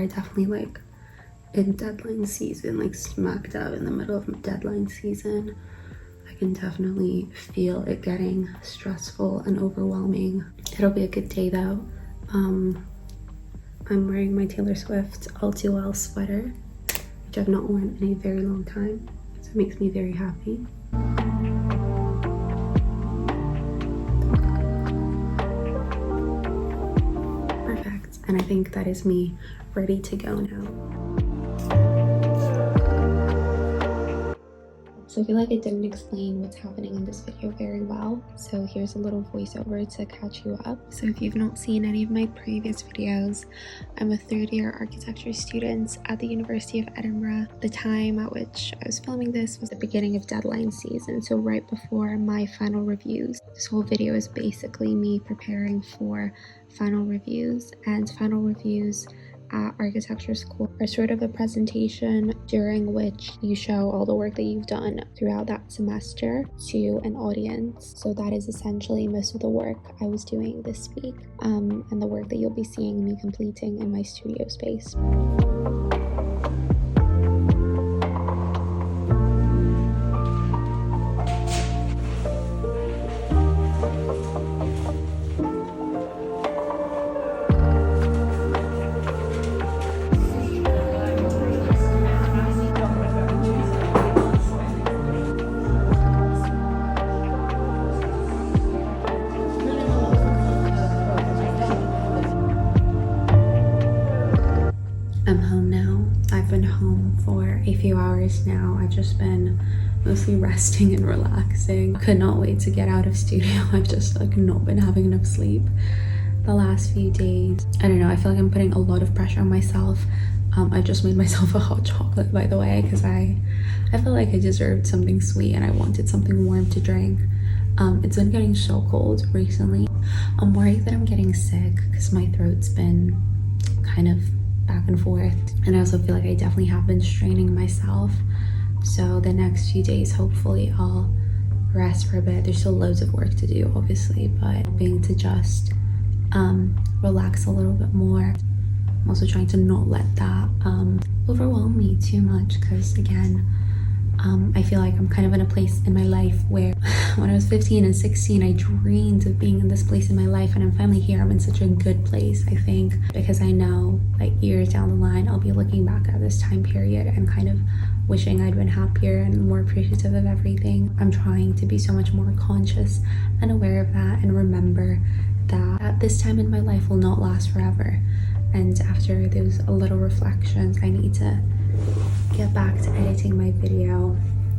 I definitely like in deadline season, like smack dab in the middle of deadline season, I can definitely feel it getting stressful and overwhelming. It'll be a good day though. I'm wearing my Taylor Swift All Too Well sweater, which I've not worn in a very long time, so it makes me very happy. Perfect, and I think that is me ready to go now. So I feel like I didn't explain what's happening in this video very well, so here's a little voiceover to catch you up. So if you've not seen any of my previous videos, I'm a third-year architecture student at the University of Edinburgh. The time at which I was filming this was the beginning of deadline season, so right before my final reviews. This whole video is basically me preparing for final reviews, and final reviews at architecture school are sort of a presentation during which you show all the work that you've done throughout that semester to an audience. So that is essentially most of the work I was doing this week, and the work that you'll be seeing me completing in my studio space. I'm home now. I've been home for a few hours now. I've just been mostly resting and relaxing. Could not wait to get out of studio. I've just like not been having enough sleep the last few days. I don't know, I feel like I'm putting a lot of pressure on myself. I just made myself a hot chocolate, by the way, because I felt like I deserved something sweet and I wanted something warm to drink. It's been getting so cold recently. I'm worried that I'm getting sick because my throat's been kind of back and forth, and I also feel like I definitely have been straining myself. So the next few days, hopefully I'll rest for a bit. There's still loads of work to do, obviously, but hoping to just relax a little bit more. I'm also trying to not let that overwhelm me too much, because again, I feel like I'm kind of in a place in my life where when I was 15 and 16, I dreamed of being in this place in my life, and I'm finally here. I'm in such a good place, I think, because I know like years down the line, I'll be looking back at this time period and kind of wishing I'd been happier and more appreciative of everything. I'm trying to be so much more conscious and aware of that, and remember that this time in my life will not last forever. And after those little reflections, I need to get back to editing my video.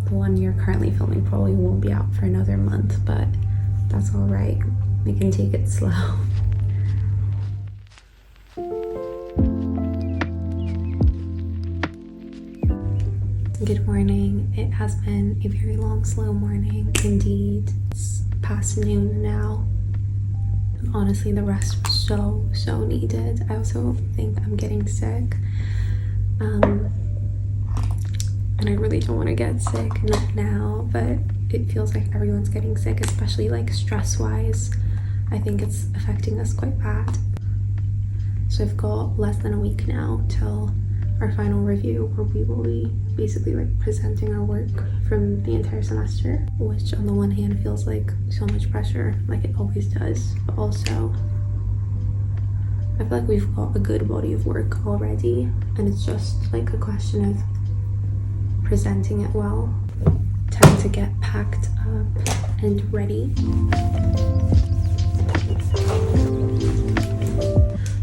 The one you're currently filming probably won't be out for another month, but that's all right. We can take it slow. Good morning. It has been a very long, slow morning. Indeed, it's past noon now. Honestly, the rest was so needed. I also think I'm getting sick, and I really don't want to get sick, not now, but it feels like everyone's getting sick, especially like stress wise. I think it's affecting us quite bad. So I've got less than a week now till our final review, where we will be basically like presenting our work from the entire semester, which on the one hand feels like so much pressure, like it always does, but also I feel like we've got a good body of work already, and it's just like a question of presenting it well. Time to get packed up and ready.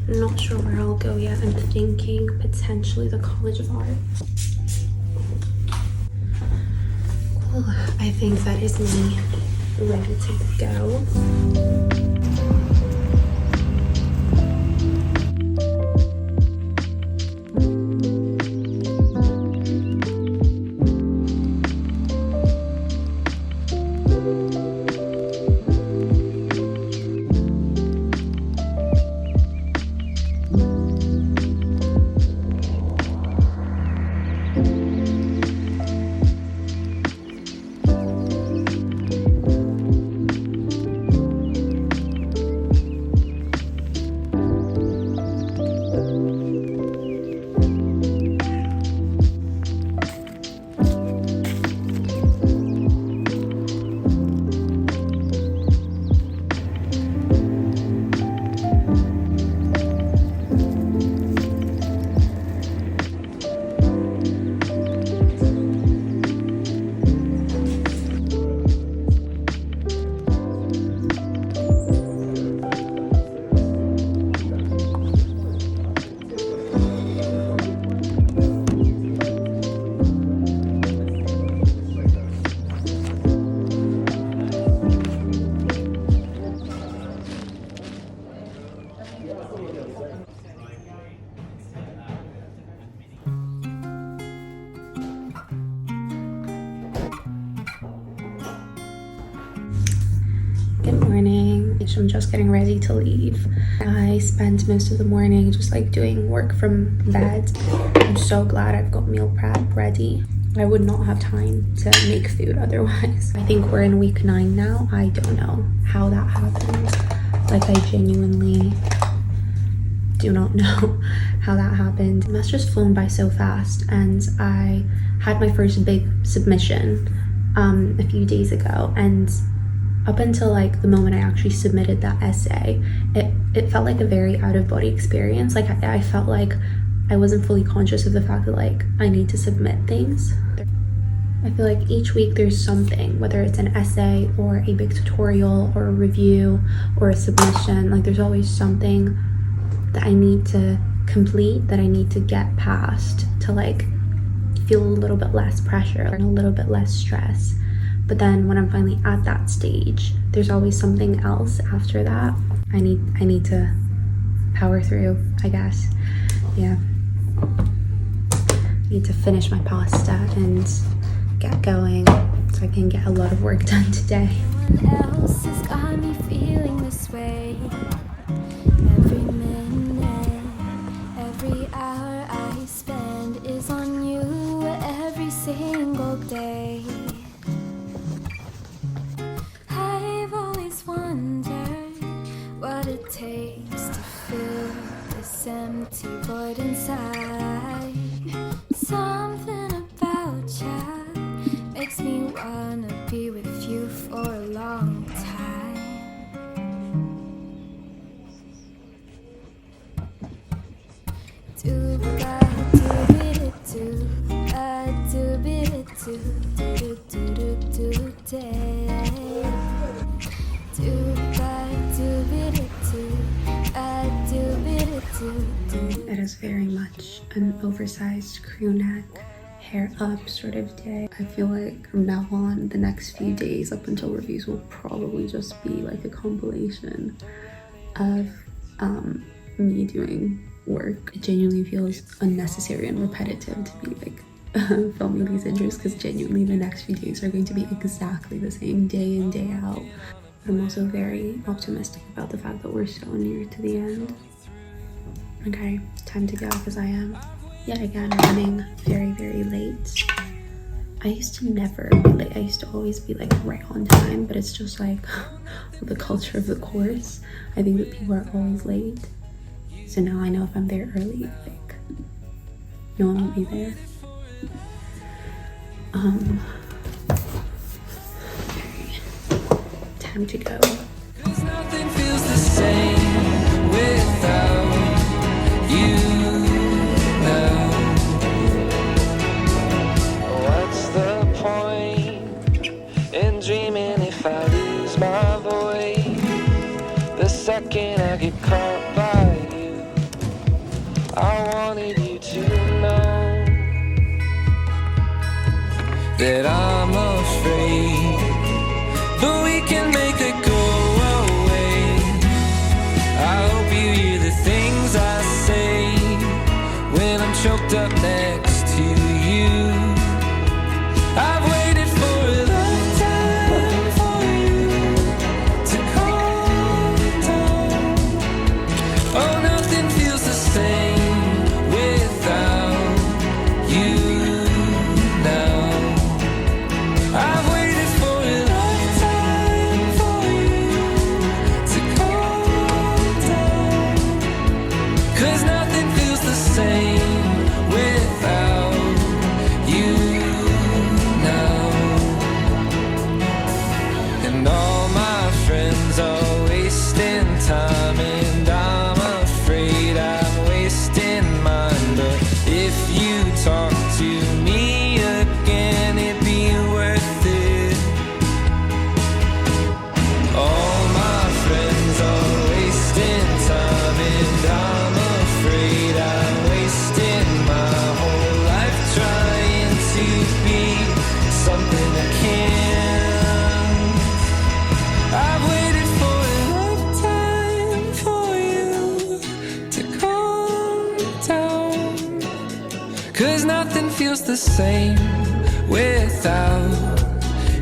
I'm not sure where I'll go yet. I'm thinking potentially the College of Art. Cool. I think that is me ready to go. finished. I'm just getting ready to leave. I spent most of the morning just like doing work from bed. I'm so glad I've got meal prep ready. I would not have time to make food otherwise. I think we're in week 9 now. I don't know how that happened. Like, I genuinely do not know how that happened. That's just flown by so fast. And I had my first big submission a few days ago, and up until like the moment I actually submitted that essay, it felt like a very out-of-body experience. Like, I felt like I wasn't fully conscious of the fact that like I need to submit things. I feel like each week there's something, whether it's an essay or a big tutorial or a review or a submission, like there's always something that I need to complete, that I need to get past to like feel a little bit less pressure and a little bit less stress. But then when I'm finally at that stage, there's always something else after that. I need to power through, I guess. Yeah. I need to finish my pasta and get going so I can get a lot of work done today. Someone else has got me feeling this way. Every minute, every hour I spend is on you every single day. I've always wondered what it takes to fill this empty void inside. Something about you makes me wanna be with you for a long time. Do ba do bit do do bit do do do do do day. Do ba do bit do bit do. It is very much an oversized crew neck, hair up sort of day. I feel like from now on, the next few days up until reviews will probably just be like a compilation of me doing work. It genuinely feels unnecessary and repetitive to be like filming these intros, because genuinely the next few days are going to be exactly the same day in, day out. But I'm also very optimistic about the fact that we're so near to the end. Okay, time to go, because I am yet again running very, very late. I used to never be late. I used to always be like right on time, but it's just like the culture of the course. I think that people are always late. So now I know if I'm there early, like no one will be there. Okay. Time to go. 'Cause nothing feels the same without you now. What's the point in dreaming if I lose my voice? The second I get caught by you, I wanted you to know that I'm afraid, but we can make it go away. I hope you hear the things I say when I'm choked up next to you. I've waited for a lifetime for you to calm down. Oh, nothing feels the same without you now. I've waited for a lifetime for you to calm down. 'Cause nothing feels the same without you now. And all my friends are wasting time, and I'm afraid I'm wasting mine. But if you talk to me again, it'd be worth it. All my friends are wasting time, and I'm afraid I'm wasting my whole life trying to be something I can't. I've waited for a lifetime for you to calm down. 'Cause nothing feels the same without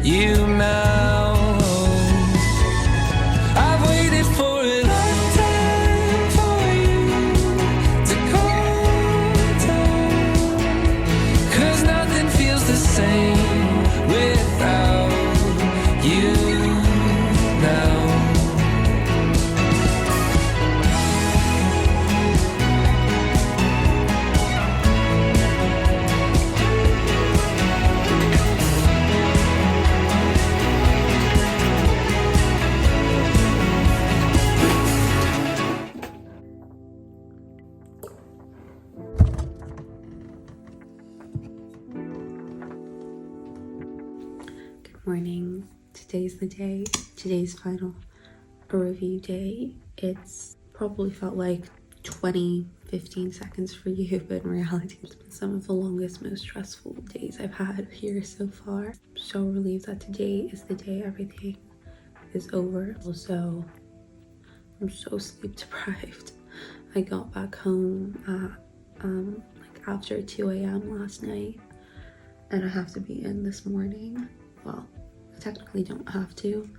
you now. I've waited morning. Today's the day. Today's final review day. It's probably felt like 15 seconds for you, but in reality it's been some of the longest, most stressful days I've had here so far. I'm so relieved that today is the day everything is over. Also, I'm so sleep deprived. I got back home at like after 2 a.m. last night, and I have to be in this morning. Well, I technically don't have to,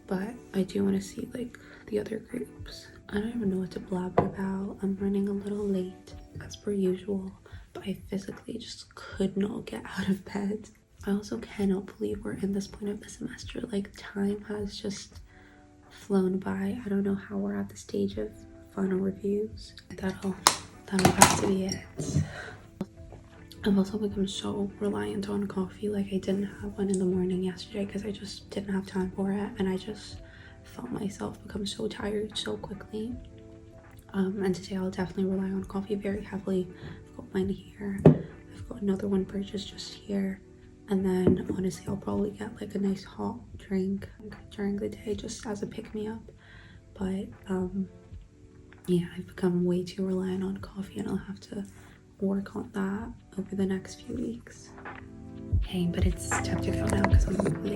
but I do want to see like the other groups. I don't even know what to blabber about. I'm running a little late as per usual, but I physically just could not get out of bed. I also cannot believe we're in this point of the semester. Like, time has just flown by. I don't know how we're at the stage of final reviews. That'll have to be it. I've also become so reliant on coffee. Like, I didn't have one in the morning yesterday because I just didn't have time for it, and I just felt myself become so tired so quickly. And today I'll definitely rely on coffee very heavily. I've got mine here. I've got another one purchased just here. And then honestly, I'll probably get like a nice hot drink during the day just as a pick-me-up. But yeah, I've become way too reliant on coffee, and I'll have to work on that over the next few weeks. Hey, but it's time to go now because I'm really